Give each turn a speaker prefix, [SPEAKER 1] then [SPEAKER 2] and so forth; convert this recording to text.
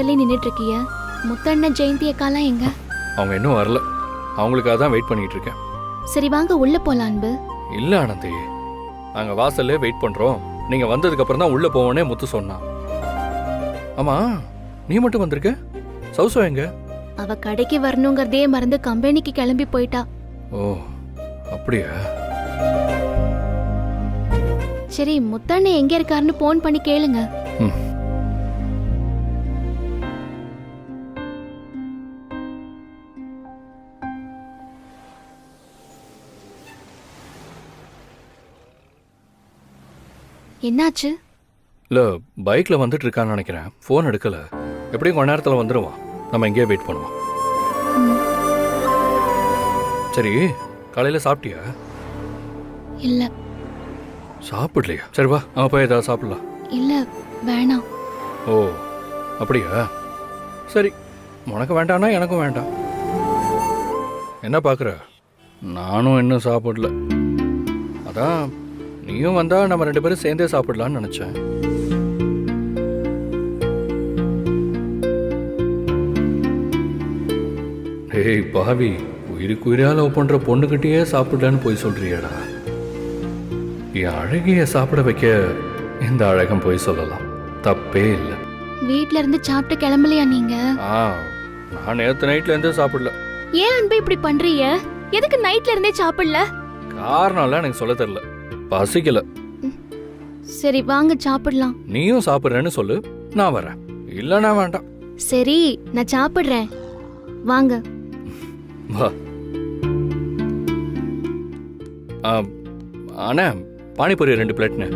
[SPEAKER 1] வாசல்லே நின்னுட்டு இருக்கிய? முத்தண்ணன் ஜெயந்தி அக்காலாம் எங்க?
[SPEAKER 2] அவங்க இன்னும் வரல. அவங்களுக்காக தான் வெயிட் பண்ணிட்டு இருக்கேன்.
[SPEAKER 1] சரி வாங்க உள்ள போலாம் அன்பு.
[SPEAKER 2] இல்ல ஆனந்தி, நாங்க வாசல்லே வெயிட் பண்றோம். நீங்க வந்ததுக்கு அப்புறம் தான் உள்ள போவோனே முத்து சொன்னான். ஆமா, நீ மட்டும் வந்திருக்க? சௌசோ எங்க?
[SPEAKER 1] அவ கடைக்கு வரணுங்கிறதே மறந்து கம்பெனிக்கு கிளம்பி போயிட்டா.
[SPEAKER 2] ஓ அப்படியா?
[SPEAKER 1] சரி முத்தண்ணன் எங்க இருக்காருன்னு போன் பண்ணி கேளுங்க.
[SPEAKER 2] ம்.
[SPEAKER 1] என்னாச்சு?
[SPEAKER 2] இல்ல, பைக்ல வந்துட்டு இருக்கான்னு நினைக்கிறேன். ஃபோன் எடுக்கல. எப்படியும் கொஞ்ச நேரத்துல வந்துடுவான். நம்ம இங்கேயே வெயிட் பண்ணுவோம். சரி, காலையில சாப்பிட்டியா?
[SPEAKER 1] இல்ல.
[SPEAKER 2] சாப்பிடலையா? சரி வா, அங்க போய் ஏதாவது சாப்பிடலாம்.
[SPEAKER 1] இல்ல வேணாம்.
[SPEAKER 2] ஓ அப்படியா? சரி, உனக்கு வேண்டாம்னா எனக்கும் வேண்டாம். என்ன பார்க்குற? நானும் இன்னும் சாப்பிடல. அதான் நீயும் வந்தா நம்ம 2 பேரும் சேர்ந்தே சாப்பிடலான்னு நினைச்சேன். ஏய் பாவி, உயிருக்கு உயிரா லவ் பண்ற பொண்ணுகிட்டயே சாப்பிடலான்னு போய் சொல்றியாடா? என் அழகிய சாப்பிட வைக்க இந்த அழகம் போய் சொல்லலாம், தப்பே இல்லை.
[SPEAKER 1] வீட்ல இருந்து சாப்பிட்டு கிளம்பலையா நீங்க?
[SPEAKER 2] நான் நேத்து நைட்ல இருந்தே சாப்பிடல.
[SPEAKER 1] ஏன் அன்பு இப்படி பண்றீங்க? எதுக்கு நைட்ல இருந்தே சாப்பிடல?
[SPEAKER 2] காரணம்லாம் எனக்கு சொல்ல தெரியல, பசிக்கல.
[SPEAKER 1] சரி வாங்க சாப்பிடலாம்.
[SPEAKER 2] நீயும் சாப்பிடுறேன்னு சொல்லு, நான் வரேன். இல்லைன்னா வேண்டாம்.
[SPEAKER 1] சரி நான் சாப்பிடுறேன், வாங்க.
[SPEAKER 2] வா. அண்ணா, பானிபூரி 2 பிளேட்னு.